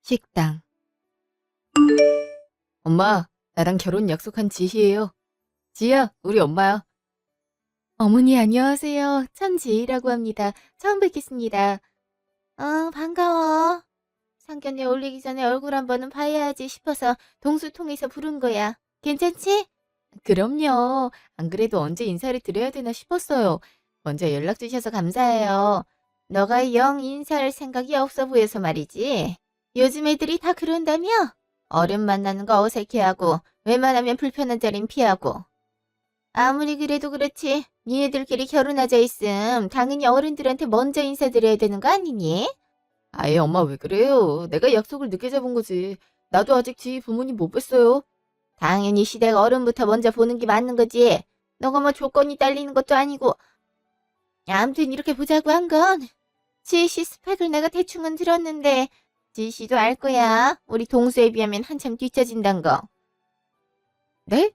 식당. 엄마, 나랑 결혼 약속한 지희예요. 지희야, 우리 엄마야. 어머니 안녕하세요. 천지희라고 합니다. 처음 뵙겠습니다. 반가워. 상견례 올리기 전에 얼굴 한 번은 봐야지 싶어서 동수 통해서 부른 거야. 괜찮지? 그럼요. 안 그래도 언제 인사를 드려야 되나 싶었어요. 먼저 연락 주셔서 감사해요. 너가 영 인사할 생각이 없어 보여서 말이지. 요즘 애들이 다 그런다며? 어른 만나는 거 어색해하고 웬만하면 불편한 자리는 피하고. 아무리 그래도 그렇지. 니네들끼리 결혼하자 있음 당연히 어른들한테 먼저 인사드려야 되는 거 아니니? 아예 엄마 왜 그래요? 내가 약속을 늦게 잡은 거지. 나도 아직 지희 부모님 못 뵀어요. 당연히 시댁 어른부터 먼저 보는 게 맞는 거지. 너가 뭐 조건이 딸리는 것도 아니고. 아무튼 이렇게 보자고 한 건 지희 씨 스펙을 내가 대충은 들었는데 지희 씨도 알 거야. 우리 동수에 비하면 한참 뒤처진단 거. 네?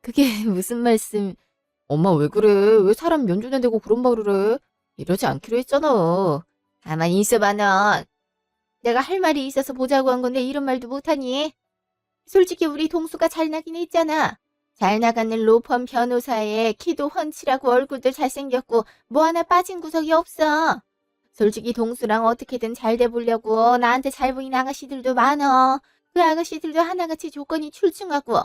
그게 무슨 말씀? 엄마 왜 그래? 왜 사람 면전에 대고 그런 말을 해? 이러지 않기로 했잖아. 가만히 있어봐 넌. 내가 할 말이 있어서 보자고 한 건데 이런 말도 못하니? 솔직히 우리 동수가 잘 나긴 했잖아. 잘 나가는 로펌 변호사에 키도 훤칠하고 얼굴도 잘생겼고 뭐 하나 빠진 구석이 없어. 솔직히 동수랑 어떻게든 잘 돼보려고 나한테 잘 보이는 아가씨들도 많어. 그 아가씨들도 하나같이 조건이 출중하고.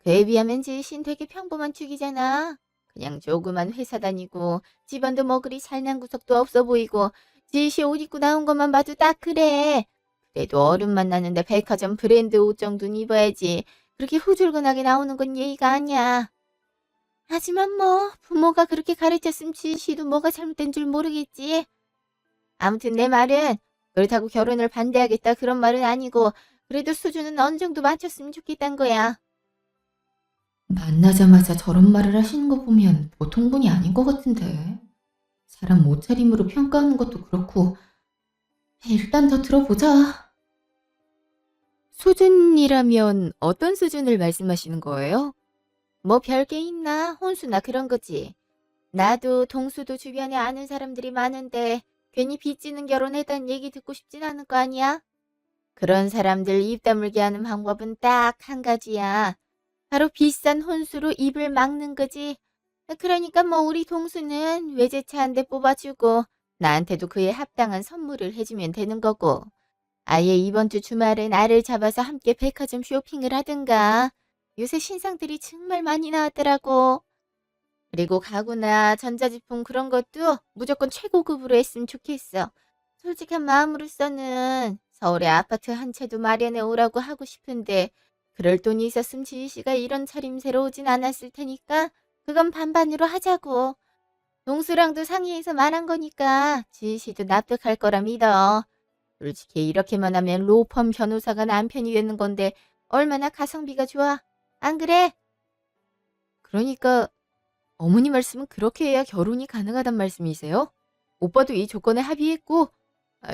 그에 비하면 지신 되게 평범한 축이잖아. 그냥 조그만 회사 다니고 집안도 뭐 그리 잘난 구석도 없어 보이고 지시 옷 입고 나온 것만 봐도 딱 그래. 그래도 어른 만나는데 백화점 브랜드 옷 정도는 입어야지. 그렇게 후줄근하게 나오는 건 예의가 아니야. 하지만 뭐 부모가 그렇게 가르쳤으면 지시도 뭐가 잘못된 줄 모르겠지. 아무튼 내 말은 그렇다고 결혼을 반대하겠다 그런 말은 아니고 그래도 수준은 어느 정도 맞췄으면 좋겠단 거야. 만나자마자 저런 말을 하시는 거 보면 보통 분이 아닌 것 같은데. 사람 옷차림으로 평가하는 것도 그렇고. 일단 더 들어보자. 수준이라면 어떤 수준을 말씀하시는 거예요? 뭐 별게 있나? 혼수나 그런 거지. 나도 동수도 주변에 아는 사람들이 많은데 괜히 빚지는 결혼했다는 얘기 듣고 싶진 않을 거 아니야? 그런 사람들 입 다물게 하는 방법은 딱 한 가지야. 바로 비싼 혼수로 입을 막는 거지. 그러니까 뭐 우리 동수는 외제차 한 대 뽑아주고 나한테도 그에 합당한 선물을 해주면 되는 거고. 아예 이번 주 주말에 나를 잡아서 함께 백화점 쇼핑을 하든가. 요새 신상들이 정말 많이 나왔더라고. 그리고 가구나 전자제품 그런 것도 무조건 최고급으로 했으면 좋겠어. 솔직한 마음으로서는 서울에 아파트 한 채도 마련해 오라고 하고 싶은데 그럴 돈이 있었으면 지희 씨가 이런 차림새로 오진 않았을 테니까 그건 반반으로 하자고. 동수랑도 상의해서 말한 거니까 지희 씨도 납득할 거라 믿어. 솔직히 이렇게만 하면 로펌 변호사가 남편이 되는 건데 얼마나 가성비가 좋아. 안 그래? 그러니까 어머니 말씀은 그렇게 해야 결혼이 가능하단 말씀이세요? 오빠도 이 조건에 합의했고,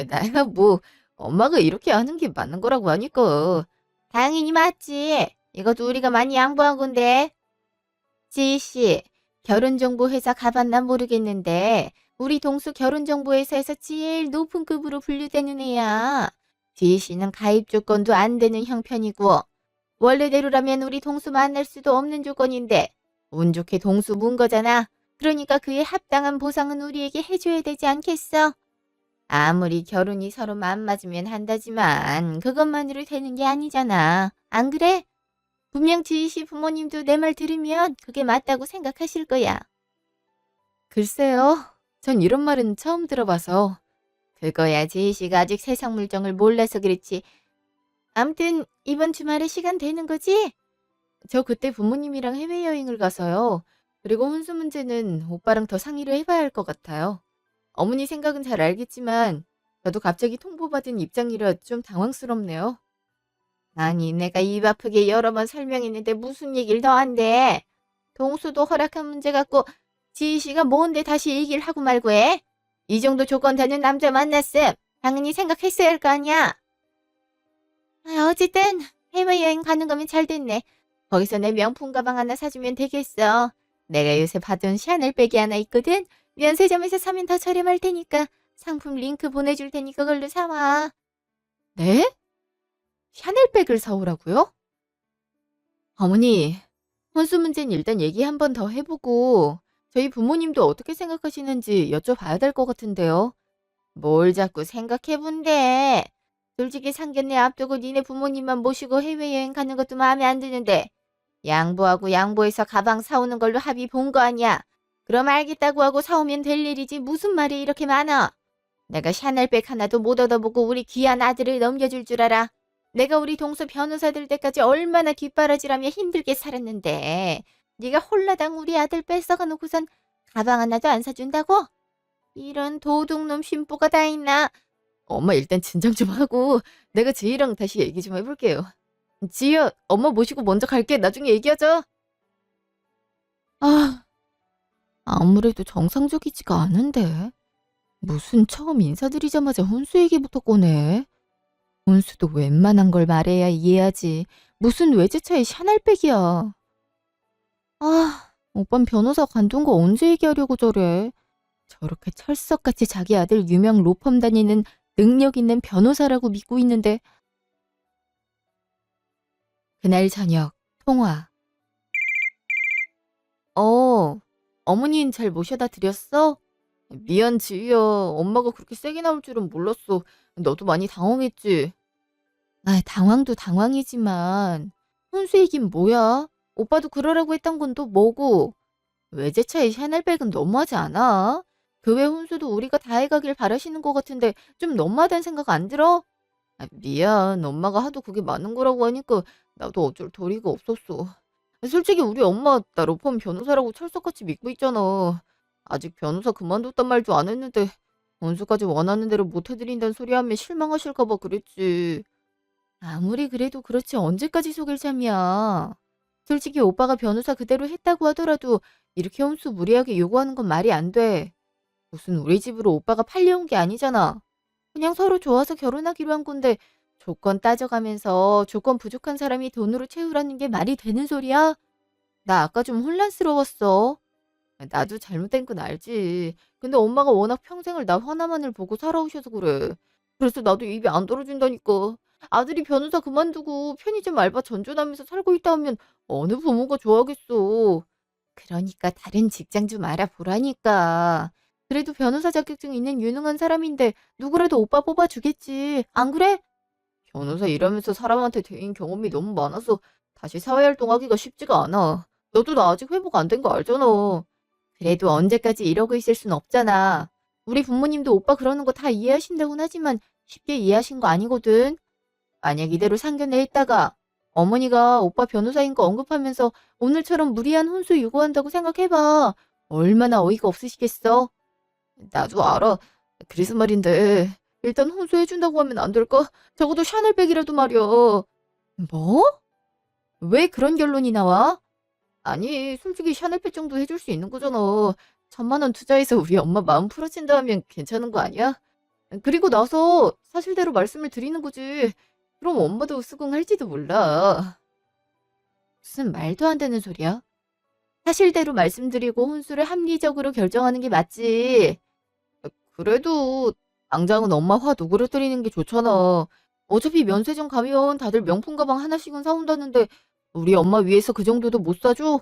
나야 뭐 엄마가 이렇게 하는 게 맞는 거라고 하니까. 당연히 맞지. 이것도 우리가 많이 양보한 건데. 지희씨, 결혼정보회사 가봤나 모르겠는데 우리 동수 결혼정보회사에서 제일 높은 급으로 분류되는 애야. 지희씨는 가입 조건도 안 되는 형편이고 원래대로라면 우리 동수 만날 수도 없는 조건인데 운 좋게 동수 문 거잖아. 그러니까 그에 합당한 보상은 우리에게 해줘야 되지 않겠어? 아무리 결혼이 서로 맘맞으면 한다지만 그것만으로 되는 게 아니잖아. 안 그래? 분명 지희 씨 부모님도 내 말 들으면 그게 맞다고 생각하실 거야. 글쎄요. 전 이런 말은 처음 들어봐서. 그거야 지희 씨가 아직 세상 물정을 몰라서 그렇지. 암튼 이번 주말에 시간 되는 거지? 저 그때 부모님이랑 해외여행을 가서요. 그리고 혼수 문제는 오빠랑 더 상의를 해봐야 할 것 같아요. 어머니 생각은 잘 알겠지만 저도 갑자기 통보받은 입장이라 좀 당황스럽네요. 아니 내가 입 아프게 여러 번 설명했는데 무슨 얘기를 더 한대. 동수도 허락한 문제 갖고 지희 씨가 뭔데 다시 얘기를 하고 말고 해. 이 정도 조건 되는 남자 만났음. 당연히 생각했어야 할 거 아니야. 어쨌든 해외여행 가는 거면 잘 됐네. 거기서 내 명품 가방 하나 사주면 되겠어. 내가 요새 받은 샤넬백이 하나 있거든. 면세점에서 사면 더 저렴할 테니까 상품 링크 보내줄 테니 그걸로 사와. 네? 샤넬백을 사오라고요? 어머니, 혼수 문제는 일단 얘기 한 번 더 해보고 저희 부모님도 어떻게 생각하시는지 여쭤봐야 될 것 같은데요. 뭘 자꾸 생각해본대. 솔직히 상견례 앞두고 니네 부모님만 모시고 해외여행 가는 것도 마음에 안 드는데 양보하고 양보해서 가방 사오는 걸로 합의 본 거 아니야. 그럼 알겠다고 하고 사오면 될 일이지 무슨 말이 이렇게 많아. 내가 샤넬백 하나도 못 얻어보고 우리 귀한 아들을 넘겨줄 줄 알아. 내가 우리 동서 변호사 될 때까지 얼마나 뒷바라지라며 힘들게 살았는데 네가 홀라당 우리 아들 뺏어가 놓고선 가방 하나도 안 사준다고? 이런 도둑놈 심보가 다 있나? 엄마 일단 진정 좀 하고 내가 지희랑 다시 얘기 좀 해볼게요. 지희야, 엄마 모시고 먼저 갈게. 나중에 얘기하자. 아, 아무래도 정상적이지가 않은데. 무슨 처음 인사드리자마자 혼수 얘기부터 꺼내. 혼수도 웬만한 걸 말해야 이해하지. 무슨 외제차에 샤넬백이야. 아, 오빤 변호사 관둔 거 언제 얘기하려고 저래. 저렇게 철석같이 자기 아들 유명 로펌 다니는 능력 있는 변호사라고 믿고 있는데. 그날 저녁 통화. 어머니는 잘 모셔다 드렸어? 미안 지희야. 엄마가 그렇게 세게 나올 줄은 몰랐어. 너도 많이 당황했지? 아, 당황도 당황이지만 혼수 얘긴 뭐야? 오빠도 그러라고 했던 건 또 뭐고? 외제차에 샤넬백은 너무하지 않아? 그 외 혼수도 우리가 다 해가길 바라시는 것 같은데 좀 너무하다는 생각 안 들어? 아, 미안. 엄마가 하도 그게 많은 거라고 하니까 나도 어쩔 도리가 없었어. 솔직히 우리 엄마 나 로펌 변호사라고 철석같이 믿고 있잖아. 아직 변호사 그만뒀단 말도 안 했는데 원수까지 원하는 대로 못 해드린다는 소리 하면 실망하실까 봐 그랬지. 아무리 그래도 그렇지 언제까지 속일 참이야. 솔직히 오빠가 변호사 그대로 했다고 하더라도 이렇게 혼수 무리하게 요구하는 건 말이 안 돼. 무슨 우리 집으로 오빠가 팔려온 게 아니잖아. 그냥 서로 좋아서 결혼하기로 한 건데 조건 따져가면서 조건 부족한 사람이 돈으로 채우라는 게 말이 되는 소리야? 나 아까 좀 혼란스러웠어. 나도 잘못된 건 알지. 근데 엄마가 워낙 평생을 나 하나만을 보고 살아오셔서 그래. 그래서 나도 입이 안 떨어진다니까. 아들이 변호사 그만두고 편의점 알바 전전하면서 살고 있다 하면 어느 부모가 좋아하겠어. 그러니까 다른 직장 좀 알아보라니까. 그래도 변호사 자격증 있는 유능한 사람인데 누구라도 오빠 뽑아주겠지. 안 그래? 변호사 일하면서 사람한테 대인 경험이 너무 많아서 다시 사회활동하기가 쉽지가 않아. 너도 나 아직 회복 안 된 거 알잖아. 그래도 언제까지 이러고 있을 순 없잖아. 우리 부모님도 오빠 그러는 거 다 이해하신다곤 하지만 쉽게 이해하신 거 아니거든. 만약 이대로 상견례 했다가 어머니가 오빠 변호사인 거 언급하면서 오늘처럼 무리한 혼수 요구한다고 생각해봐. 얼마나 어이가 없으시겠어? 나도 알아. 그래서 말인데 일단 혼수해준다고 하면 안 될까? 적어도 샤넬백이라도 말이야. 뭐? 왜 그런 결론이 나와? 아니, 솔직히 샤넬백 정도 해줄 수 있는 거잖아. 1,000만 원 투자해서 우리 엄마 마음 풀어진다 하면 괜찮은 거 아니야? 그리고 나서 사실대로 말씀을 드리는 거지. 그럼 엄마도 수긍할지도 몰라. 무슨 말도 안 되는 소리야? 사실대로 말씀드리고 혼수를 합리적으로 결정하는 게 맞지. 그래도 당장은 엄마 화 누그러뜨리는 게 좋잖아. 어차피 면세점 가면 다들 명품 가방 하나씩은 사온다는데 우리 엄마 위해서 그 정도도 못 사줘?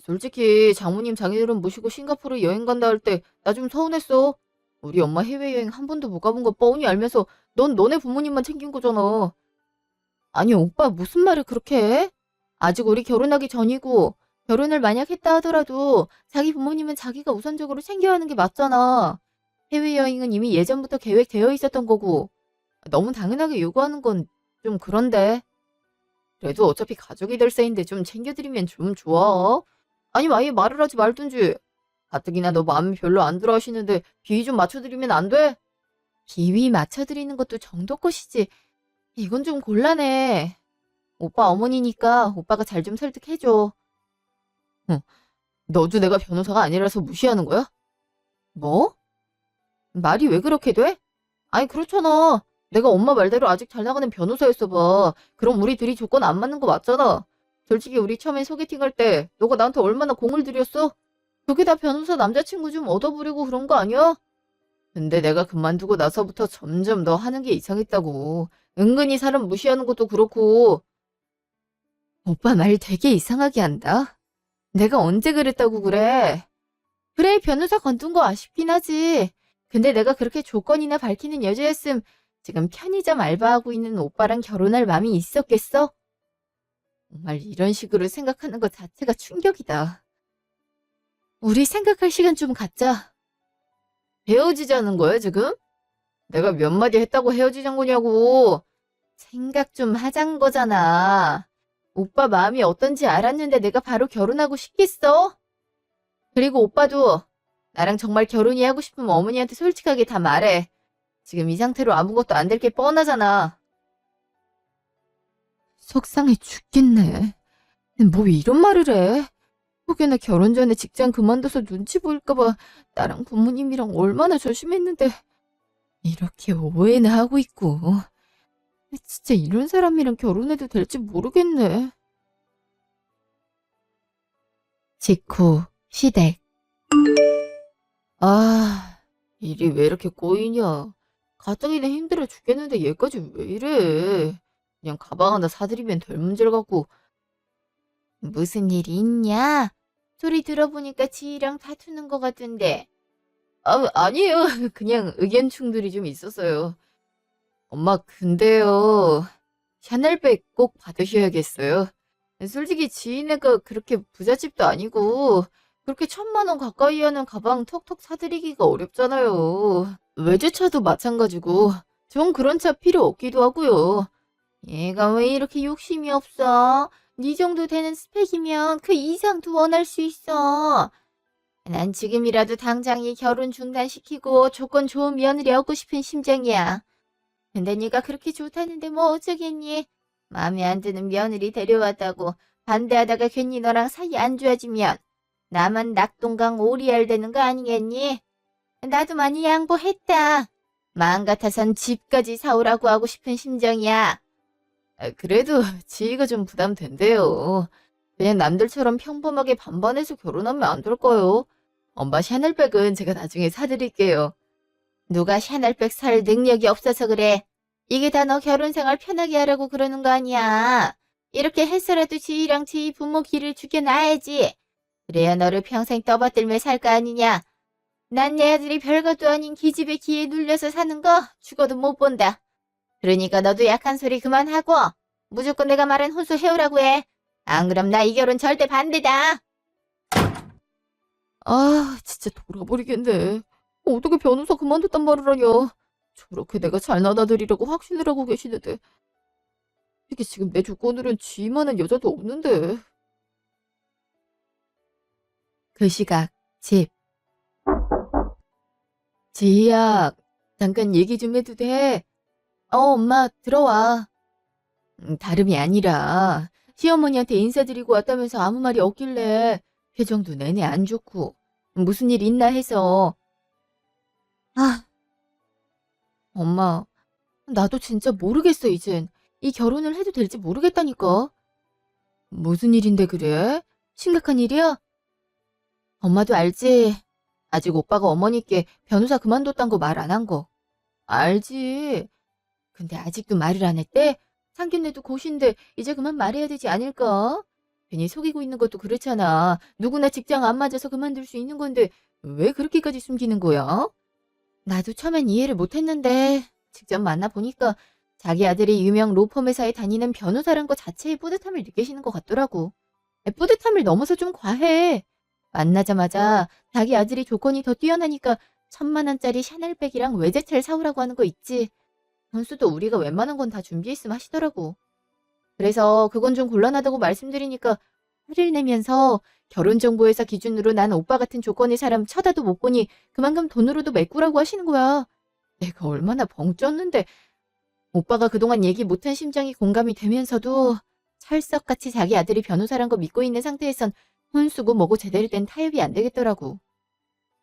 솔직히 장모님 장인어른 모시고 싱가포르 여행 간다 할 때 나 좀 서운했어. 우리 엄마 해외여행 한 번도 못 가본 거 뻔히 알면서 넌 너네 부모님만 챙긴 거잖아. 아니 오빠 무슨 말을 그렇게 해? 아직 우리 결혼하기 전이고 결혼을 만약 했다 하더라도 자기 부모님은 자기가 우선적으로 챙겨야 하는 게 맞잖아. 해외여행은 이미 예전부터 계획되어 있었던 거고 너무 당연하게 요구하는 건 좀 그런데. 그래도 어차피 가족이 될 새인데 좀 챙겨드리면 좀 좋아. 아니면 아예 말을 하지 말든지. 가뜩이나 너 마음이 별로 안 들어 하시는데 비위 좀 맞춰드리면 안 돼? 비위 맞춰드리는 것도 정도 것이지. 이건 좀 곤란해. 오빠 어머니니까 오빠가 잘 좀 설득해줘. 응, 너도 내가 변호사가 아니라서 무시하는 거야? 뭐? 말이 왜 그렇게 돼? 아니 그렇잖아. 내가 엄마 말대로 아직 잘 나가는 변호사였어 봐. 그럼 우리 둘이 조건 안 맞는 거 맞잖아. 솔직히 우리 처음에 소개팅할 때 너가 나한테 얼마나 공을 들였어? 그게 다 변호사 남자친구 좀 얻어보려고 그런 거 아니야? 근데 내가 그만두고 나서부터 점점 너 하는 게 이상했다고. 은근히 사람 무시하는 것도 그렇고. 오빠 말 되게 이상하게 한다. 내가 언제 그랬다고 그래? 그래, 변호사 건든 거 아쉽긴 하지. 근데 내가 그렇게 조건이나 밝히는 여자였음 지금 편의점 알바하고 있는 오빠랑 결혼할 마음이 있었겠어? 정말 이런 식으로 생각하는 것 자체가 충격이다. 우리 생각할 시간 좀 갖자. 헤어지자는 거야, 지금? 내가 몇 마디 했다고 헤어지자는 거냐고. 생각 좀 하자는 거잖아. 오빠 마음이 어떤지 알았는데 내가 바로 결혼하고 싶겠어? 그리고 오빠도 나랑 정말 결혼이 하고 싶으면 어머니한테 솔직하게 다 말해. 지금 이 상태로 아무것도 안 될 게 뻔하잖아. 속상해 죽겠네. 뭐 이런 말을 해? 혹여나 결혼 전에 직장 그만둬서 눈치 보일까봐 나랑 부모님이랑 얼마나 조심했는데 이렇게 오해나 하고 있고. 진짜 이런 사람이랑 결혼해도 될지 모르겠네. 직후 시댁. 아, 일이 왜 이렇게 꼬이냐. 가뜩이나 힘들어 죽겠는데 얘까지 왜 이래. 그냥 가방 하나 사드리면 될 문제를 갖고. 무슨 일이 있냐? 소리 들어보니까 지희랑 다투는 것 같은데. 아니에요. 그냥 의견 충돌이 좀 있었어요. 엄마, 근데요. 샤넬백 꼭 받으셔야겠어요. 솔직히 지인애가 그렇게 부잣집도 아니고 그렇게 1,000만 원 가까이 하는 가방 턱턱 사드리기가 어렵잖아요. 외제차도 마찬가지고 전 그런 차 필요 없기도 하고요. 얘가 왜 이렇게 욕심이 없어? 네 정도 되는 스펙이면 그 이상도 원할 수 있어. 난 지금이라도 당장 이 결혼 중단시키고 조건 좋은 며느리 얻고 싶은 심정이야. 근데 네가 그렇게 좋다는데 뭐 어쩌겠니? 마음에 안 드는 며느리 데려왔다고 반대하다가 괜히 너랑 사이 안 좋아지면 나만 낙동강 오리알 되는 거 아니겠니? 나도 많이 양보했다. 마음 같아선 집까지 사오라고 하고 싶은 심정이야. 그래도 지희가 좀 부담된대요. 그냥 남들처럼 평범하게 반반해서 결혼하면 안 될까요? 엄마 샤넬백은 제가 나중에 사드릴게요. 누가 샤넬백 살 능력이 없어서 그래. 이게 다 너 결혼 생활 편하게 하라고 그러는 거 아니야. 이렇게 해서라도 지희랑 지희 부모 길을 죽여놔야지. 그래야 너를 평생 떠받들며 살 거 아니냐. 난 내 아들이 별것도 아닌 기집애 기에 눌려서 사는 거 죽어도 못 본다. 그러니까 너도 약한 소리 그만하고 무조건 내가 말한 혼수 해오라고 해. 안 그럼 나 이 결혼 절대 반대다. 아, 진짜 돌아버리겠네. 어떻게 변호사 그만뒀단 말을 하냐. 저렇게 내가 잘 나다드리라고 확신을 하고 계시는데 이게 지금 내 조건으론 지만한 여자도 없는데. 그 시각 집. 지희야, 잠깐 얘기 좀 해도 돼? 엄마 들어와. 다름이 아니라 시어머니한테 인사드리고 왔다면서 아무 말이 없길래 표정도 내내 안 좋고 무슨 일 있나 해서. 아, 엄마, 나도 진짜 모르겠어 이젠. 이 결혼을 해도 될지 모르겠다니까. 무슨 일인데 그래? 심각한 일이야? 엄마도 알지? 아직 오빠가 어머니께 변호사 그만뒀단 거 말 안 한 거. 알지. 근데 아직도 말을 안 했대? 상견례도 곧인데 이제 그만 말해야 되지 않을까? 괜히 속이고 있는 것도 그렇잖아. 누구나 직장 안 맞아서 그만둘 수 있는 건데 왜 그렇게까지 숨기는 거야? 나도 처음엔 이해를 못했는데 직접 만나보니까 자기 아들이 유명 로펌 회사에 다니는 변호사란 것 자체에 뿌듯함을 느끼시는 것 같더라고. 뿌듯함을 넘어서 좀 과해. 만나자마자 자기 아들이 조건이 더 뛰어나니까 1,000만 원짜리 샤넬백이랑 외제차를 사오라고 하는 거 있지. 현수도 우리가 웬만한 건 다 준비했음 하시더라고. 그래서 그건 좀 곤란하다고 말씀드리니까 화를 내면서 결혼정보회사 기준으로 난 오빠 같은 조건의 사람 쳐다도 못 보니 그만큼 돈으로도 메꾸라고 하시는 거야. 내가 얼마나 벙쪘는데 오빠가 그동안 얘기 못한 심정이 공감이 되면서도 찰떡같이 자기 아들이 변호사란 거 믿고 있는 상태에선 혼수고 뭐고 제대로 된 타협이 안 되겠더라고.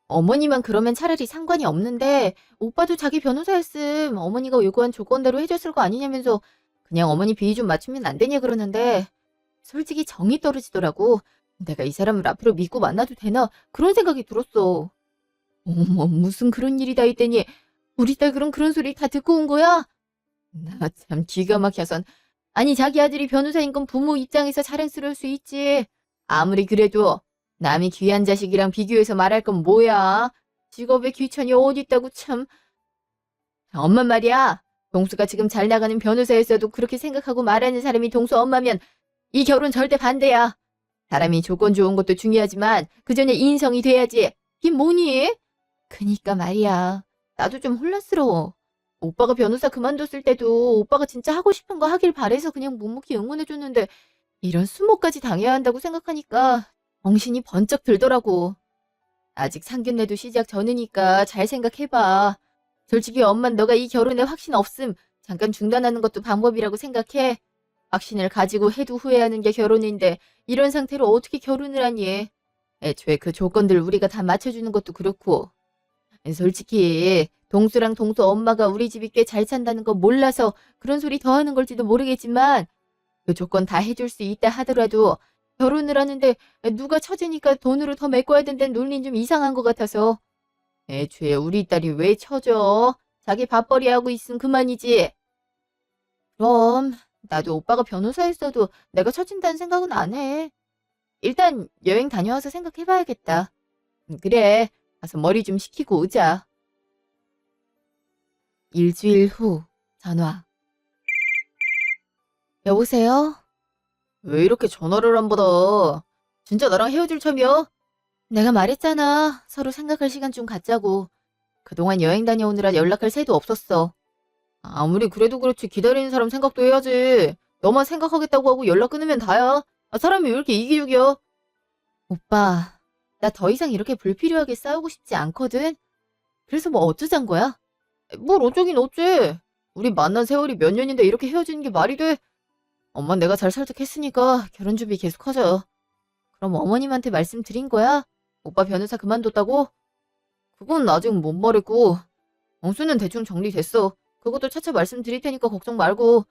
어머니만 그러면 차라리 상관이 없는데 오빠도 자기 변호사였음 어머니가 요구한 조건대로 해줬을 거 아니냐면서 그냥 어머니 비위 좀 맞추면 안 되냐 그러는데 솔직히 정이 떨어지더라고. 내가 이 사람을 앞으로 믿고 만나도 되나 그런 생각이 들었어. 어머, 무슨 그런 일이 다 있더니 우리 딸 그런 소리 다 듣고 온 거야? 나 참 기가 막혀선. 아니, 자기 아들이 변호사인 건 부모 입장에서 자랑스러울 수 있지. 아무리 그래도 남이 귀한 자식이랑 비교해서 말할 건 뭐야? 직업에 귀천이 어디 있다고 참. 엄마 말이야. 동수가 지금 잘 나가는 변호사였어도 그렇게 생각하고 말하는 사람이 동수 엄마면 이 결혼 절대 반대야. 사람이 조건 좋은 것도 중요하지만 그 전에 인성이 돼야지. 이게 뭐니? 그니까 말이야. 나도 좀 혼란스러워. 오빠가 변호사 그만뒀을 때도 오빠가 진짜 하고 싶은 거 하길 바래서 그냥 묵묵히 응원해줬는데 이런 수모까지 당해야 한다고 생각하니까 정신이 번쩍 들더라고. 아직 상견례도 시작 전이니까 잘 생각해봐. 솔직히 엄만 너가 이 결혼에 확신 없음 잠깐 중단하는 것도 방법이라고 생각해. 확신을 가지고 해도 후회하는 게 결혼인데 이런 상태로 어떻게 결혼을 하니? 애초에 그 조건들 우리가 다 맞춰주는 것도 그렇고. 솔직히 동수랑 동수 엄마가 우리 집이 꽤 잘 산다는 거 몰라서 그런 소리 더 하는 걸지도 모르겠지만 그 조건 다 해줄 수 있다 하더라도 결혼을 하는데 누가 처지니까 돈으로 더 메꿔야 된다는 논리는 좀 이상한 것 같아서. 애초에 우리 딸이 왜 처져? 자기 밥벌이 하고 있으면 그만이지. 그럼 나도 오빠가 변호사였어도 내가 처진다는 생각은 안 해. 일단 여행 다녀와서 생각해봐야겠다. 그래, 가서 머리 좀 식히고 오자. 일주일 후 전화. 여보세요? 왜 이렇게 전화를 안 받아? 진짜 나랑 헤어질 참이야? 내가 말했잖아. 서로 생각할 시간 좀 갖자고. 그동안 여행 다녀오느라 연락할 새도 없었어. 아무리 그래도 그렇지 기다리는 사람 생각도 해야지. 너만 생각하겠다고 하고 연락 끊으면 다야. 사람이 왜 이렇게 이기적이야? 오빠, 나 더 이상 이렇게 불필요하게 싸우고 싶지 않거든? 그래서 뭐 어쩌잔 거야? 뭘 어쩌긴 어째. 우리 만난 세월이 몇 년인데 이렇게 헤어지는 게 말이 돼? 엄마 내가 잘 설득했으니까 결혼 준비 계속하자. 그럼 어머님한테 말씀드린 거야? 오빠 변호사 그만뒀다고? 그건 아직 못 말했고. 영수는 대충 정리됐어. 그것도 차차 말씀드릴 테니까 걱정 말고.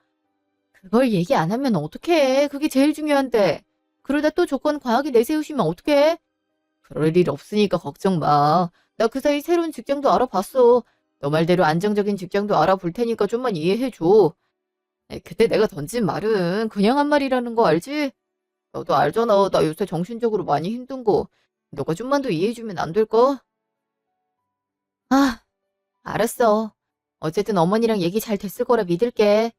그걸 얘기 안 하면 어떡해. 그게 제일 중요한데. 그러다 또 조건 과하게 내세우시면 어떡해. 그럴 일 없으니까 걱정 마. 나 그 사이 새로운 직장도 알아봤어. 너 말대로 안정적인 직장도 알아볼 테니까 좀만 이해해줘. 그때 내가 던진 말은 그냥 한 말이라는 거 알지? 너도 알잖아. 나 요새 정신적으로 많이 힘든 거. 너가 좀만 더 이해해주면 안 될까? 아, 알았어. 어쨌든 어머니랑 얘기 잘 됐을 거라 믿을게.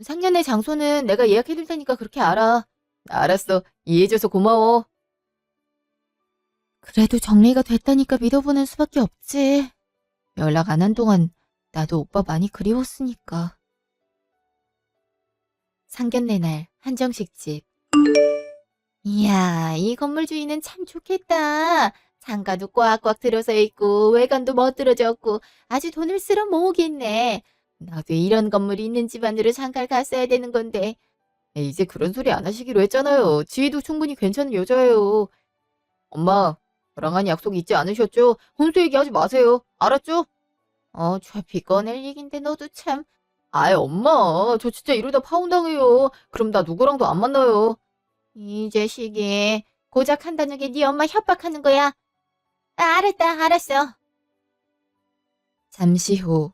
상견례 장소는 내가 예약해둘 테니까 그렇게 알아. 알았어. 이해해줘서 고마워. 그래도 정리가 됐다니까 믿어보는 수밖에 없지. 연락 안 한 동안 나도 오빠 많이 그리웠으니까. 상견례 날 한정식 집. 이야, 이 건물 주인은 참 좋겠다. 상가도 꽉꽉 들어서 있고 외관도 멋들어졌고 아주 돈을 쓸어 모으겠네. 나도 이런 건물이 있는 집안으로 상가를 갔어야 되는 건데. 이제 그런 소리 안 하시기로 했잖아요. 지혜도 충분히 괜찮은 여자예요. 엄마, 저랑 한 약속 잊지 않으셨죠? 혼수 얘기하지 마세요. 알았죠? 어차피 꺼낼 얘긴데 너도 참. 아이, 엄마, 저 진짜 이러다 파혼당해요. 그럼 나 누구랑도 안 만나요. 이 자식이 고작 한다는 게 네 엄마 협박하는 거야. 알았다, 알았어. 잠시 후.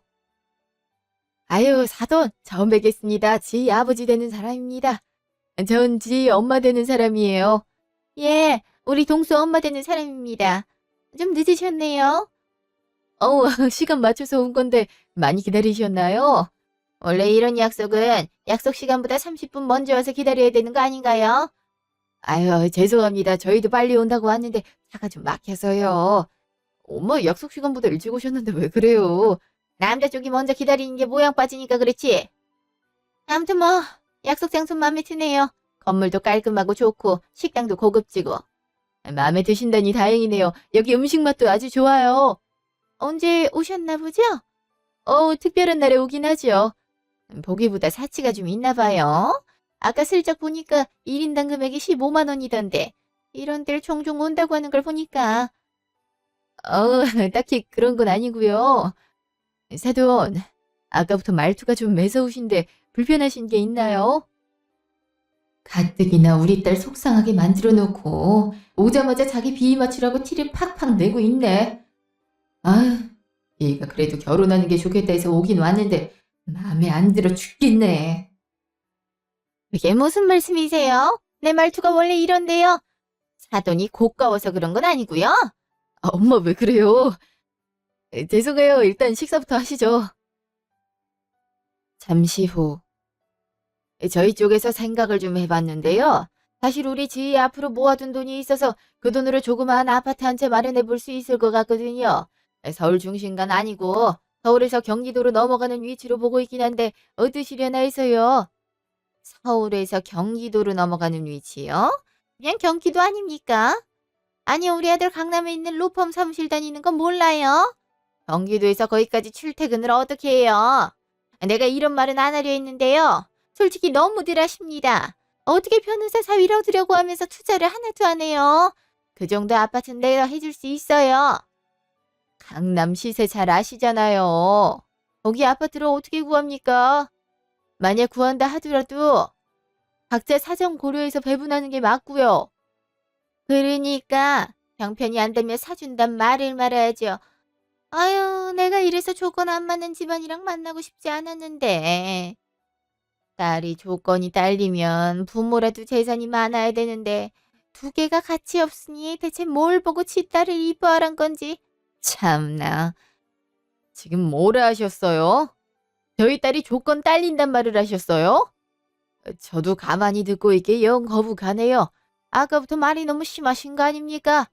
아유, 사돈, 처음 뵙겠습니다. 지희 아버지 되는 사람입니다. 전 지희 엄마 되는 사람이에요. 예, 우리 동수 엄마 되는 사람입니다. 좀 늦으셨네요. 시간 맞춰서 온 건데 많이 기다리셨나요? 원래 이런 약속은 약속 시간보다 30분 먼저 와서 기다려야 되는 거 아닌가요? 아유, 죄송합니다. 저희도 빨리 온다고 왔는데 차가 좀 막혀서요. 엄마 약속 시간보다 일찍 오셨는데 왜 그래요? 남자 쪽이 먼저 기다리는 게 모양 빠지니까 그렇지. 아무튼 뭐 약속 장소 마음에 드네요. 건물도 깔끔하고 좋고 식당도 고급지고. 마음에 드신다니 다행이네요. 여기 음식 맛도 아주 좋아요. 언제 오셨나 보죠? 특별한 날에 오긴 하죠. 보기보다 사치가 좀 있나 봐요. 아까 슬쩍 보니까 1인당 금액이 15만 원이던데 이런 데를 종종 온다고 하는 걸 보니까 딱히 그런 건 아니고요. 사돈, 아까부터 말투가 좀 매서우신데 불편하신 게 있나요? 가뜩이나 우리 딸 속상하게 만들어 놓고 오자마자 자기 비위 맞추라고 티를 팍팍 내고 있네. 아, 얘가 그래도 결혼하는 게 좋겠다 해서 오긴 왔는데 마음에 안 들어 죽겠네. 그게 무슨 말씀이세요? 내 말투가 원래 이런데요. 사돈이 고가워서 그런 건 아니고요. 엄마 왜 그래요? 죄송해요. 일단 식사부터 하시죠. 잠시 후 저희 쪽에서 생각을 좀 해봤는데요. 사실 우리 지희 앞으로 모아둔 돈이 있어서 그 돈으로 조그마한 아파트 한 채 마련해 볼 수 있을 것 같거든요. 서울 중심간 아니고 서울에서 경기도로 넘어가는 위치로 보고 있긴 한데 어떠시려나 해서요. 서울에서 경기도로 넘어가는 위치요? 그냥 경기도 아닙니까? 아니 우리 아들 강남에 있는 로펌 사무실 다니는 건 몰라요? 경기도에서 거기까지 출퇴근을 어떻게 해요? 내가 이런 말은 안 하려 했는데요. 솔직히 너무들 하십니다. 어떻게 변호사 사위를 얻으려고 하면서 투자를 하나도 안 해요? 그 정도 아파트는 내가 해줄 수 있어요. 강남 시세 잘 아시잖아요. 거기 아파트를 어떻게 구합니까? 만약 구한다 하더라도 각자 사정 고려해서 배분하는 게 맞고요. 그러니까 형편이 안 되면 사준단 말을 말아야죠. 아유, 내가 이래서 조건 안 맞는 집안이랑 만나고 싶지 않았는데. 딸이 조건이 딸리면 부모라도 재산이 많아야 되는데 두 개가 같이 없으니 대체 뭘 보고 지 딸을 이뻐하란 건지. 참나. 지금 뭐라 하셨어요? 저희 딸이 조건 딸린단 말을 하셨어요? 저도 가만히 듣고 있게 영 거북하네요. 아까부터 말이 너무 심하신 거 아닙니까?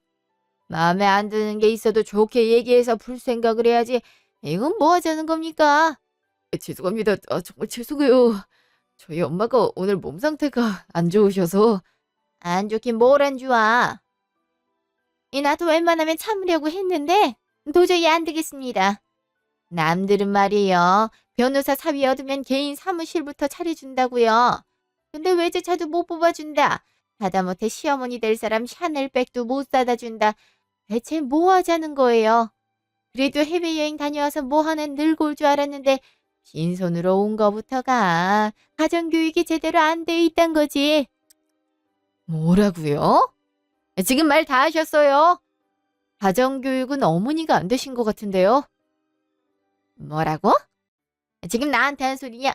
마음에 안 드는 게 있어도 좋게 얘기해서 풀 생각을 해야지. 이건 뭐 하자는 겁니까? 죄송합니다. 정말 죄송해요. 저희 엄마가 오늘 몸 상태가 안 좋으셔서. 안 좋긴 뭘 안 좋아. 나도 웬만하면 참으려고 했는데 도저히 안 되겠습니다. 남들은 말이에요. 변호사 사위 얻으면 개인 사무실부터 차려준다고요. 근데 외제차도 못 뽑아준다. 하다못해 시어머니 될 사람 샤넬백도 못 사다 준다. 대체 뭐 하자는 거예요? 그래도 해외여행 다녀와서 뭐 하나 늙고 올 줄 알았는데 빈손으로 온 거부터가 가정교육이 제대로 안 돼 있단 거지. 뭐라고요? 지금 말 다 하셨어요. 가정교육은 어머니가 안 되신 것 같은데요. 뭐라고? 지금 나한테 한 소리냐?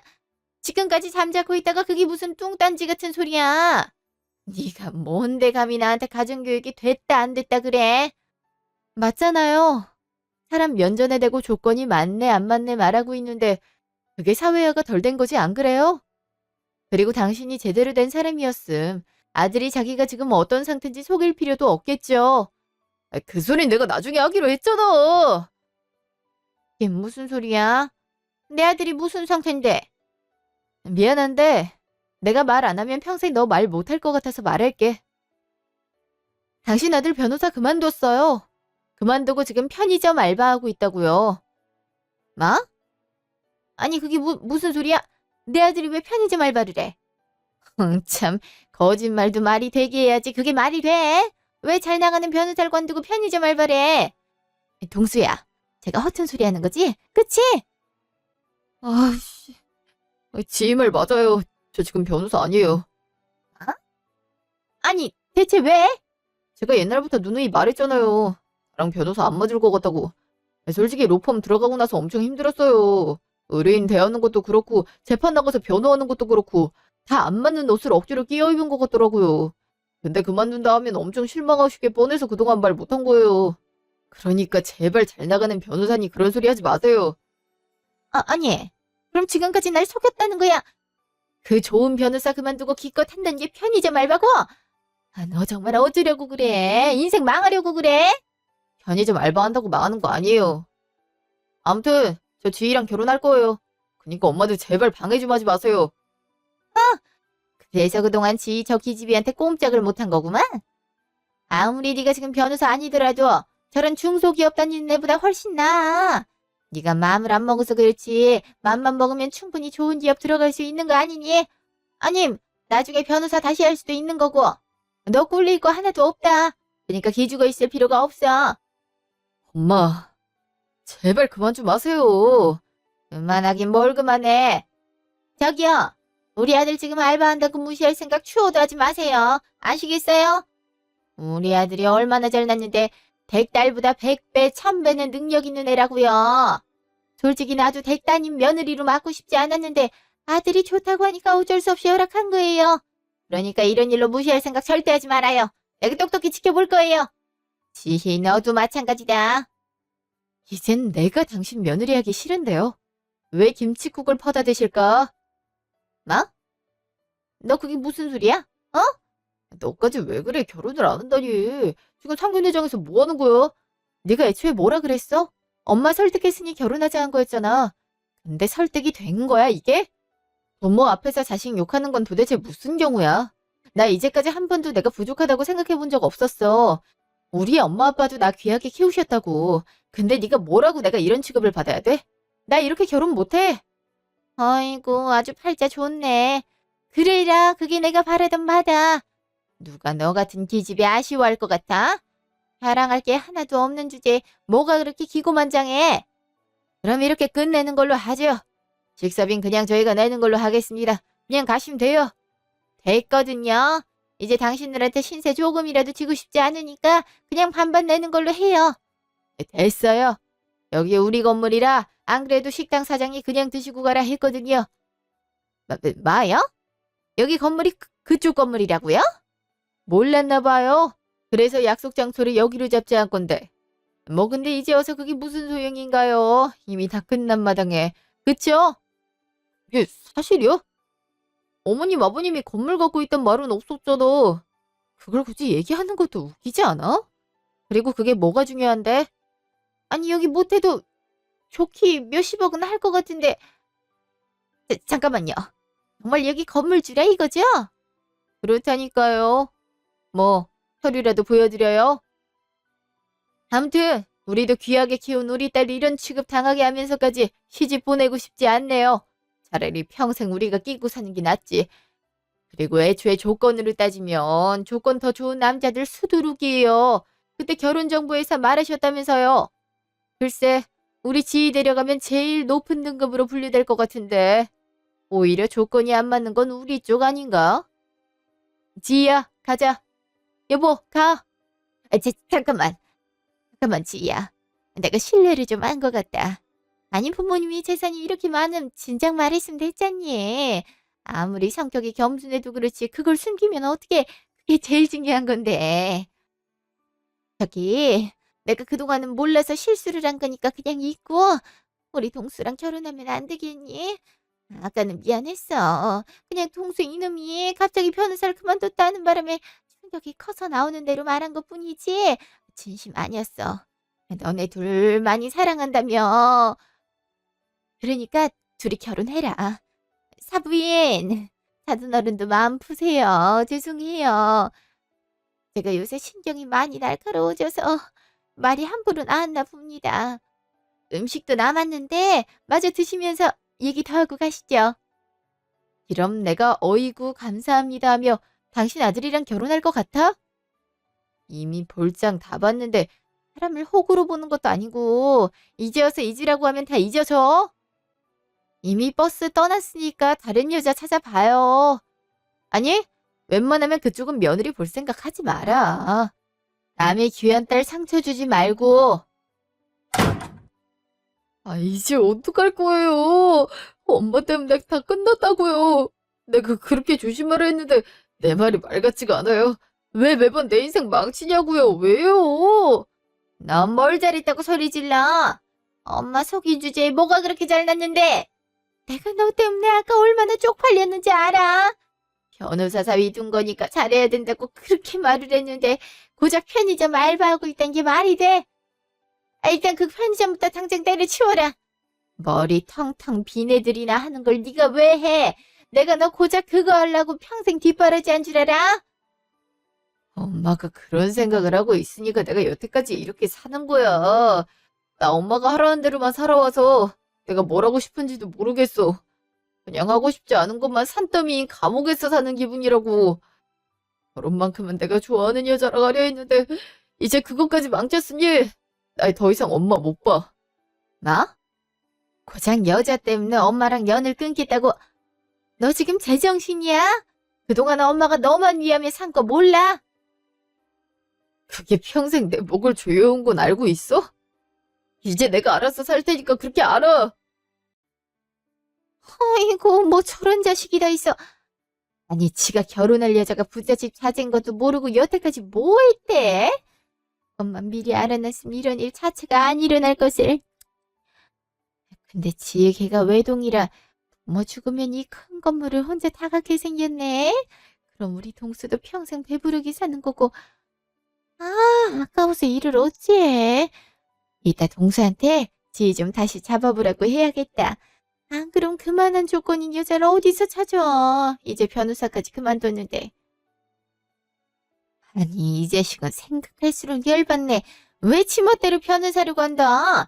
지금까지 잠자고 있다가 그게 무슨 뚱딴지 같은 소리야. 네가 뭔데 감히 나한테 가정교육이 됐다 안 됐다 그래? 맞잖아요. 사람 면전에 대고 조건이 맞네 안 맞네 말하고 있는데 그게 사회화가 덜 된 거지 안 그래요? 그리고 당신이 제대로 된 사람이었음. 아들이 자기가 지금 어떤 상태인지 속일 필요도 없겠죠. 그 소린 내가 나중에 하기로 했잖아. 이게 무슨 소리야? 내 아들이 무슨 상태인데? 미안한데 내가 말 안 하면 평생 너 말 못할 것 같아서 말할게. 당신 아들 변호사 그만뒀어요. 그만두고 지금 편의점 알바하고 있다고요. 뭐? 아니 그게 무슨 소리야? 내 아들이 왜 편의점 알바를 해? 참 거짓말도 말이 되게 해야지 그게 말이 돼? 왜 잘 나가는 변호사를 관두고 편의점 알바를 해? 동수야, 제가 허튼 소리 하는 거지? 그치? 아씨, 지임을 맞아요. 저 지금 변호사 아니에요. 어? 아니 대체 왜? 제가 옛날부터 누누이 말했잖아요. 나랑 변호사 안 맞을 것 같다고. 솔직히 로펌 들어가고 나서 엄청 힘들었어요. 의뢰인 대하는 것도 그렇고 재판 나가서 변호하는 것도 그렇고 다 안 맞는 옷을 억지로 끼워 입은 것 같더라고요. 근데 그만둔 다음엔 엄청 실망하시게 뻔해서 그동안 말 못한 거예요. 그러니까 제발 잘 나가는 변호사니 그런 소리 하지 마세요. 아니. 그럼 지금까지 날 속였다는 거야? 그 좋은 변호사 그만두고 기껏 한다는 게 편의점 알바고? 너 정말 어쩌려고 그래? 인생 망하려고 그래? 편의점 알바한다고 망하는 거 아니에요. 아무튼 저 지희랑 결혼할 거예요. 그니까 엄마들 제발 방해 좀 하지 마세요. 그래서 그동안 지희 저 기집애한테 꼼짝을 못한 거구만? 아무리 네가 지금 변호사 아니더라도 저런 중소기업 다니는 애보다 훨씬 나아. 네가 마음을 안 먹어서 그렇지 맘만 먹으면 충분히 좋은 기업 들어갈 수 있는 거 아니니? 아님 나중에 변호사 다시 할 수도 있는 거고. 너 꿀릴 거 하나도 없다. 그러니까 기죽어 있을 필요가 없어. 엄마, 제발 그만 좀 하세요. 그만하긴 뭘 그만해. 저기요. 우리 아들 지금 알바한다고 무시할 생각 추호도 하지 마세요. 아시겠어요? 우리 아들이 얼마나 잘났는데 댁딸보다 100배, 1000배는 능력 있는 애라고요. 솔직히 나도 댁 따님 며느리로 맡고 싶지 않았는데 아들이 좋다고 하니까 어쩔 수 없이 허락한 거예요. 그러니까 이런 일로 무시할 생각 절대 하지 말아요. 내가 똑똑히 지켜볼 거예요. 지희, 너도 마찬가지다. 이젠 내가 당신 며느리 하기 싫은데요. 왜 김칫국을 퍼다 드실까? 뭐? 너 그게 무슨 소리야? 어? 너까지 왜 그래? 결혼을 안 한다니. 지금 상견례장에서 뭐 하는 거야? 네가 애초에 뭐라 그랬어? 엄마 설득했으니 결혼하자는 거였잖아. 근데 설득이 된 거야, 이게? 부모 앞에서 자식 욕하는 건 도대체 무슨 경우야? 나 이제까지 한 번도 내가 부족하다고 생각해 본 적 없었어. 우리 엄마 아빠도 나 귀하게 키우셨다고. 근데 네가 뭐라고 내가 이런 취급을 받아야 돼? 나 이렇게 결혼 못해. 아이고, 아주 팔자 좋네. 그래라, 그게 내가 바라던 바다. 누가 너 같은 기집애 아쉬워할 것 같아? 자랑할 게 하나도 없는 주제에 뭐가 그렇게 기고만장해? 그럼 이렇게 끝내는 걸로 하죠. 식사빈 그냥 저희가 내는 걸로 하겠습니다. 그냥 가시면 돼요. 됐거든요. 이제 당신들한테 신세 조금이라도 지고 싶지 않으니까 그냥 반반 내는 걸로 해요. 됐어요. 여기 우리 건물이라 안 그래도 식당 사장이 그냥 드시고 가라 했거든요. 마요? 여기 건물이 그쪽 건물이라고요? 몰랐나 봐요. 그래서 약속 장소를 여기로 잡지 않 건데. 뭐 근데 이제 와서 그게 무슨 소용인가요? 이미 다 끝난 마당에. 그쵸? 이게 사실이요? 어머님 아버님이 건물 갖고 있단 말은 없었잖아. 그걸 굳이 얘기하는 것도 웃기지 않아? 그리고 그게 뭐가 중요한데? 아니 여기 못해도 좋기 몇십억은 할 것 같은데. 잠깐만요. 정말 여기 건물주라 이거죠? 그렇다니까요. 뭐 서류라도 보여드려요? 아무튼 우리도 귀하게 키운 우리 딸 이런 취급 당하게 하면서까지 시집 보내고 싶지 않네요. 차라리 평생 우리가 끼고 사는 게 낫지. 그리고 애초에 조건으로 따지면 조건 더 좋은 남자들 수두룩이에요. 그때 결혼정보회사 말하셨다면서요. 글쎄 우리 지희 데려가면 제일 높은 등급으로 분류될 것 같은데 오히려 조건이 안 맞는 건 우리 쪽 아닌가? 지희야 가자. 여보 가. 잠깐만 지희야. 내가 신뢰를 좀 한 것 같다. 아니 부모님이 재산이 이렇게 많음 진작 말했으면 됐잖니. 아무리 성격이 겸손해도 그렇지 그걸 숨기면 어떻게. 그게 제일 중요한 건데. 저기 내가 그동안은 몰라서 실수를 한 거니까 그냥 잊고 우리 동수랑 결혼하면 안 되겠니? 아까는 미안했어. 그냥 동수 이놈이 갑자기 변호사를 그만뒀다는 바람에 충격이 커서 나오는 대로 말한 것뿐이지 진심 아니었어. 너네 둘 많이 사랑한다며. 그러니까 둘이 결혼해라. 사부인, 사돈어른도 마음 푸세요. 죄송해요. 제가 요새 신경이 많이 날카로워져서 말이 함부로 나왔나 봅니다. 음식도 남았는데 마저 드시면서 얘기 더 하고 가시죠. 그럼 내가 어이구 감사합니다 하며 당신 아들이랑 결혼할 것 같아? 이미 볼장 다 봤는데 사람을 호구로 보는 것도 아니고 이제 와서 잊으라고 하면 다 잊어져. 이미 버스 떠났으니까 다른 여자 찾아봐요. 아니, 웬만하면 그쪽은 며느리 볼 생각 하지 마라. 남의 귀한 딸 상처 주지 말고. 아, 이제 어떡할 거예요? 엄마 때문에 다 끝났다고요. 내가 그렇게 조심하라 했는데 내 말이 말 같지가 않아요. 왜 매번 내 인생 망치냐고요? 왜요? 넌 뭘 잘했다고 소리 질러? 엄마 속인 주제에 뭐가 그렇게 잘났는데? 내가 너 때문에 아까 얼마나 쪽팔렸는지 알아? 변호사 사위 둔 거니까 잘해야 된다고 그렇게 말을 했는데 고작 편의점 알바하고 있단 게 말이 돼? 일단 그 편의점부터 당장 때려치워라. 머리 텅텅 빈 애들이나 하는 걸 네가 왜 해? 내가 너 고작 그거 하려고 평생 뒷바라지 한 줄 알아? 엄마가 그런 생각을 하고 있으니까 내가 여태까지 이렇게 사는 거야. 나 엄마가 하라는 대로만 살아와서 내가 뭘 하고 싶은지도 모르겠어. 그냥 하고 싶지 않은 것만 산더미인 감옥에서 사는 기분이라고. 결혼만큼은 내가 좋아하는 여자랑 하려 했는데 이제 그것까지 망쳤으니 나 더 이상 엄마 못 봐. 나? 고작 여자 때문에 엄마랑 연을 끊겠다고. 너 지금 제정신이야? 그동안 엄마가 너만 위하며 산 거 몰라? 그게 평생 내 목을 조여온 건 알고 있어? 이제 내가 알아서 살 테니까 그렇게 알아. 아이고, 뭐 저런 자식이 다 있어. 아니, 지가 결혼할 여자가 부잣집 자제인 것도 모르고 여태까지 뭐 했대? 엄마 미리 알아놨으면 이런 일 자체가 안 일어날 것을. 근데 지의 걔가 외동이라 뭐 죽으면 이 큰 건물을 혼자 다 갖게 생겼네. 그럼 우리 동수도 평생 배부르게 사는 거고. 아, 아까워서 일을 어찌해. 이따 동수한테 지 좀 다시 잡아보라고 해야겠다. 안 그럼 그만한 조건인 여자를 어디서 찾아. 이제 변호사까지 그만뒀는데. 아니, 이 자식은 생각할수록 열받네. 왜 지멋대로 변호사를 관둬?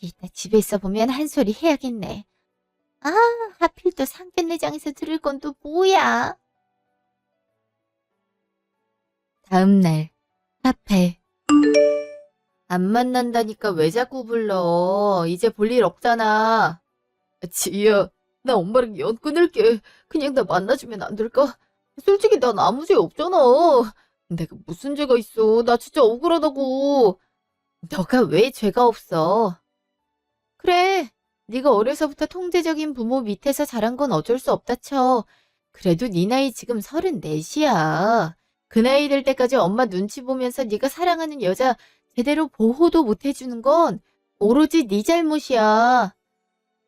이따 집에 있어 보면 한 소리 해야겠네. 아, 하필 또 상견례장에서 들을 건 또 뭐야? 다음 날, 카페. 안 만난다니까 왜 자꾸 불러? 이제 볼 일 없잖아. 지희야, 나 엄마랑 연 끊을게. 그냥 나 만나주면 안 될까? 솔직히 난 아무 죄 없잖아. 내가 무슨 죄가 있어. 나 진짜 억울하다고. 너가 왜 죄가 없어? 그래, 네가 어려서부터 통제적인 부모 밑에서 자란 건 어쩔 수 없다 쳐. 그래도 네 나이 지금 34이야. 그 나이 될 때까지 엄마 눈치 보면서 네가 사랑하는 여자 제대로 보호도 못 해주는 건 오로지 네 잘못이야.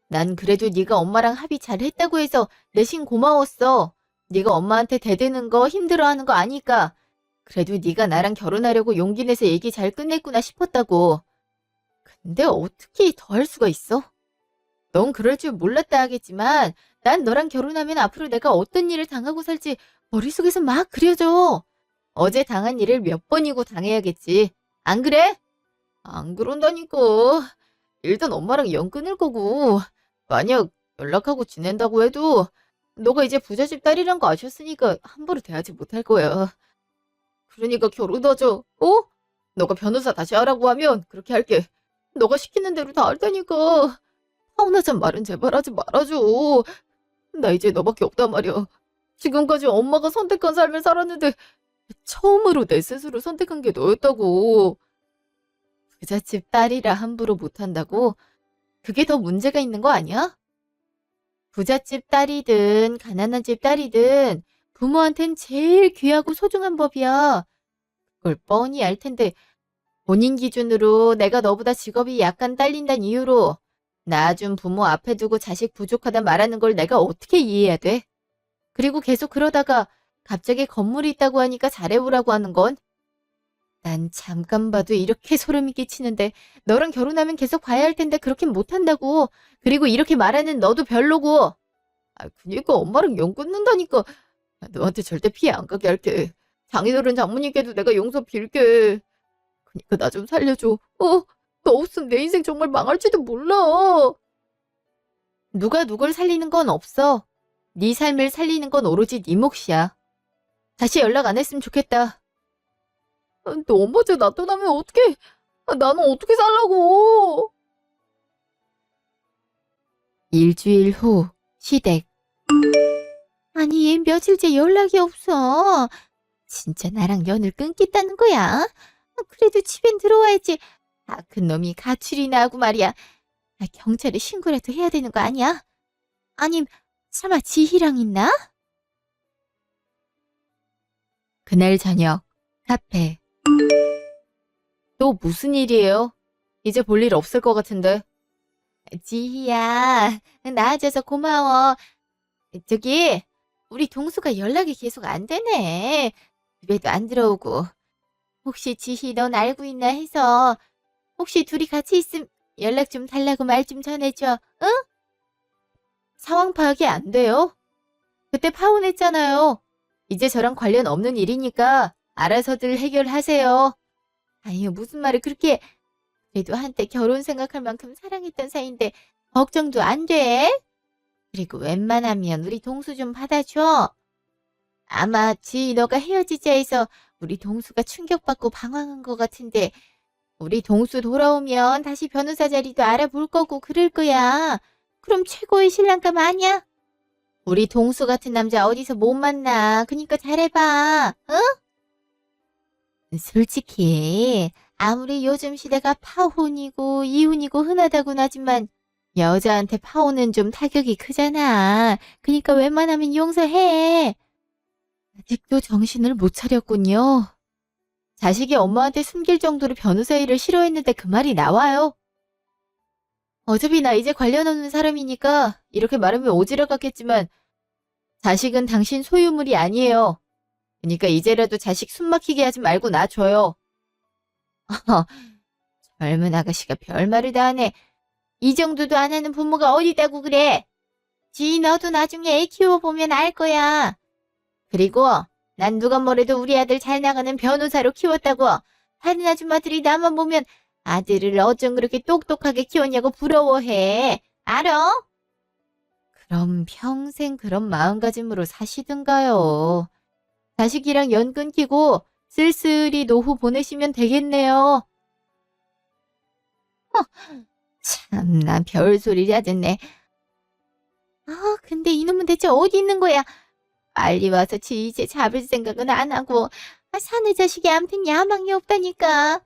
난 그래도 네가 엄마랑 합의 잘 했다고 해서 내심 고마웠어. 네가 엄마한테 대드는 거 힘들어하는 거 아니까. 그래도 네가 나랑 결혼하려고 용기 내서 얘기 잘 끝냈구나 싶었다고. 근데 어떻게 더 할 수가 있어? 넌 그럴 줄 몰랐다 하겠지만 난 너랑 결혼하면 앞으로 내가 어떤 일을 당하고 살지 머릿속에서 막 그려져. 어제 당한 일을 몇 번이고 당해야겠지. 안 그래? 안 그런다니까. 일단 엄마랑 연 끊을 거고 만약 연락하고 지낸다고 해도 너가 이제 부잣집 딸이란 거 아셨으니까 함부로 대하지 못할 거야. 그러니까 결혼하자. 어? 너가 변호사 다시 하라고 하면 그렇게 할게. 너가 시키는 대로 다 할 테니까. 서운하잔 말은 제발 하지 말아줘. 나 이제 너밖에 없단 말이야. 지금까지 엄마가 선택한 삶을 살았는데 처음으로 내 스스로 선택한 게 너였다고. 부잣집 딸이라 함부로 못한다고? 그게 더 문제가 있는 거 아니야? 부잣집 딸이든 가난한 집 딸이든 부모한텐 제일 귀하고 소중한 법이야. 그걸 뻔히 알 텐데 본인 기준으로 내가 너보다 직업이 약간 딸린다는 이유로 낳아준 부모 앞에 두고 자식 부족하다 말하는 걸 내가 어떻게 이해해야 돼? 그리고 계속 그러다가 갑자기 건물이 있다고 하니까 잘해보라고 하는 건? 난 잠깐 봐도 이렇게 소름이 끼치는데 너랑 결혼하면 계속 봐야 할 텐데 그렇게 못한다고. 그리고 이렇게 말하는 너도 별로고. 아, 그니까 엄마랑 연 끊는다니까. 아, 너한테 절대 피해 안 가게 할게. 장인어른 장모님께도 내가 용서 빌게. 그니까 나 좀 살려줘. 너 없으면 내 인생 정말 망할지도 몰라. 누가 누굴 살리는 건 없어. 네 삶을 살리는 건 오로지 네 몫이야. 다시 연락 안 했으면 좋겠다. 아, 너 엄마 쟤 나타나면 어떡해. 아, 나는 어떻게 살라고. 일주일 후 시댁. 아니 얘 며칠째 연락이 없어. 진짜 나랑 연을 끊겠다는 거야? 그래도 집엔 들어와야지. 아, 그 놈이 가출이나 하고 말이야. 아, 경찰에 신고라도 해야 되는 거 아니야? 아님 설마 지희랑 있나? 그날 저녁 카페. 또 무슨 일이에요? 이제 볼 일 없을 것 같은데. 지희야, 나아져서 고마워. 저기 우리 동수가 연락이 계속 안 되네. 집에도 안 들어오고. 혹시 지희 넌 알고 있나 해서 혹시 둘이 같이 있음 연락 좀 달라고 말 좀 전해줘. 응? 상황 파악이 안 돼요? 그때 파혼했잖아요. 이제 저랑 관련 없는 일이니까 알아서들 해결하세요. 아유, 무슨 말을 그렇게. 그래도 한때 결혼 생각할 만큼 사랑했던 사이인데 걱정도 안 돼? 그리고 웬만하면 우리 동수 좀 받아줘. 아마 지희 너가 헤어지자 해서 우리 동수가 충격받고 방황한 것 같은데 우리 동수 돌아오면 다시 변호사 자리도 알아볼 거고 그럴 거야. 그럼 최고의 신랑감 아니야? 우리 동수 같은 남자 어디서 못 만나. 그니까 잘해봐. 응? 솔직히 아무리 요즘 시대가 파혼이고 이혼이고 흔하다고는 하지만 여자한테 파혼은 좀 타격이 크잖아. 그니까 웬만하면 용서해. 아직도 정신을 못 차렸군요. 자식이 엄마한테 숨길 정도로 변호사 일을 싫어했는데 그 말이 나와요? 어차피 나 이제 관련 없는 사람이니까 이렇게 말하면 오지랖 같겠지만 자식은 당신 소유물이 아니에요. 그러니까 이제라도 자식 숨 막히게 하지 말고 놔줘요. 젊은 아가씨가 별말을 다 하네. 이 정도도 안 하는 부모가 어디다고 그래. 지 너도 나중에 애 키워보면 알 거야. 그리고 난 누가 뭐래도 우리 아들 잘 나가는 변호사로 키웠다고. 다른 아줌마들이 나만 보면 아들을 어쩜 그렇게 똑똑하게 키웠냐고 부러워해. 알아? 그럼 평생 그런 마음가짐으로 사시든가요. 자식이랑 연 끊기고 쓸쓸히 노후 보내시면 되겠네요. 참나 별소리를 듣네. 근데 이놈은 대체 어디 있는 거야? 빨리 와서 지 이제 잡을 생각은 안 하고. 사내 자식이 암튼 야망이 없다니까.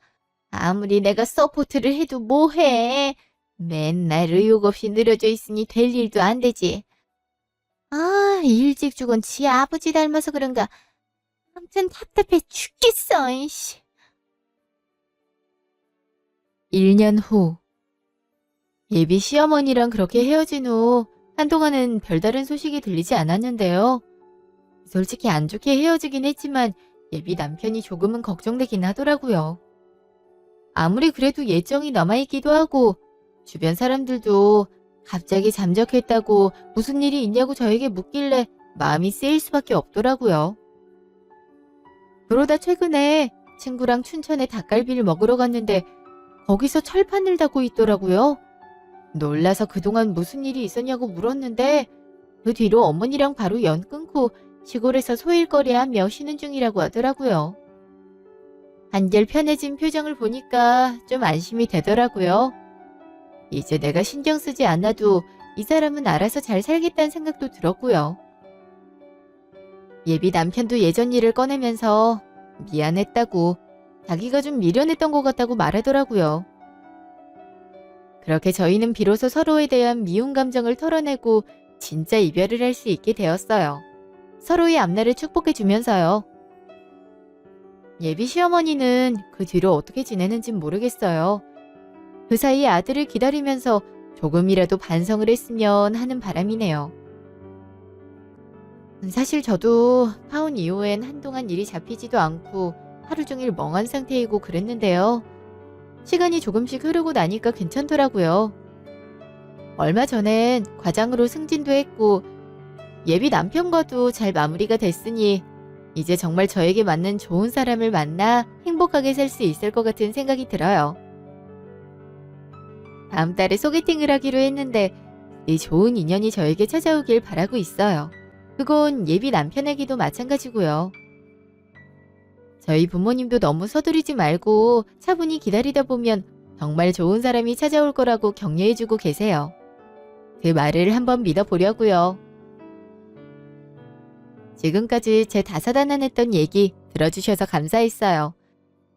아무리 내가 서포트를 해도 뭐해. 맨날 의욕 없이 늘어져 있으니 될 일도 안 되지. 일찍 죽은 지 아버지 닮아서 그런가. 아무튼 답답해 죽겠어. 이씨. 1년 후. 예비 시어머니랑 그렇게 헤어진 후 한동안은 별다른 소식이 들리지 않았는데요. 솔직히 안 좋게 헤어지긴 했지만 예비 남편이 조금은 걱정되긴 하더라고요. 아무리 그래도 예정이 남아있기도 하고 주변 사람들도 갑자기 잠적했다고 무슨 일이 있냐고 저에게 묻길래 마음이 쓰일 수밖에 없더라고요. 그러다 최근에 친구랑 춘천에 닭갈비를 먹으러 갔는데 거기서 철판을 닫고 있더라고요. 놀라서 그동안 무슨 일이 있었냐고 물었는데 그 뒤로 어머니랑 바로 연 끊고 시골에서 소일거리하며 쉬는 중이라고 하더라고요. 한결 편해진 표정을 보니까 좀 안심이 되더라고요. 이제 내가 신경 쓰지 않아도 이 사람은 알아서 잘 살겠다는 생각도 들었고요. 예비 남편도 예전 일을 꺼내면서 미안했다고 자기가 좀 미련했던 것 같다고 말하더라고요. 그렇게 저희는 비로소 서로에 대한 미운 감정을 털어내고 진짜 이별을 할 수 있게 되었어요. 서로의 앞날을 축복해주면서요. 예비 시어머니는 그 뒤로 어떻게 지내는진 모르겠어요. 그 사이 아들을 기다리면서 조금이라도 반성을 했으면 하는 바람이네요. 사실 저도 파혼 이후엔 한동안 일이 잡히지도 않고 하루 종일 멍한 상태이고 그랬는데요. 시간이 조금씩 흐르고 나니까 괜찮더라고요. 얼마 전엔 과장으로 승진도 했고 예비 남편과도 잘 마무리가 됐으니 이제 정말 저에게 맞는 좋은 사람을 만나 행복하게 살 수 있을 것 같은 생각이 들어요. 다음 달에 소개팅을 하기로 했는데 이 좋은 인연이 저에게 찾아오길 바라고 있어요. 그건 예비 남편에게도 마찬가지고요. 저희 부모님도 너무 서두르지 말고 차분히 기다리다 보면 정말 좋은 사람이 찾아올 거라고 격려해주고 계세요. 그 말을 한번 믿어보려고요. 지금까지 제 다사다난했던 얘기 들어주셔서 감사했어요.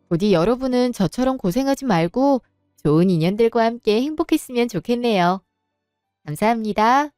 부디 여러분은 저처럼 고생하지 말고 좋은 인연들과 함께 행복했으면 좋겠네요. 감사합니다.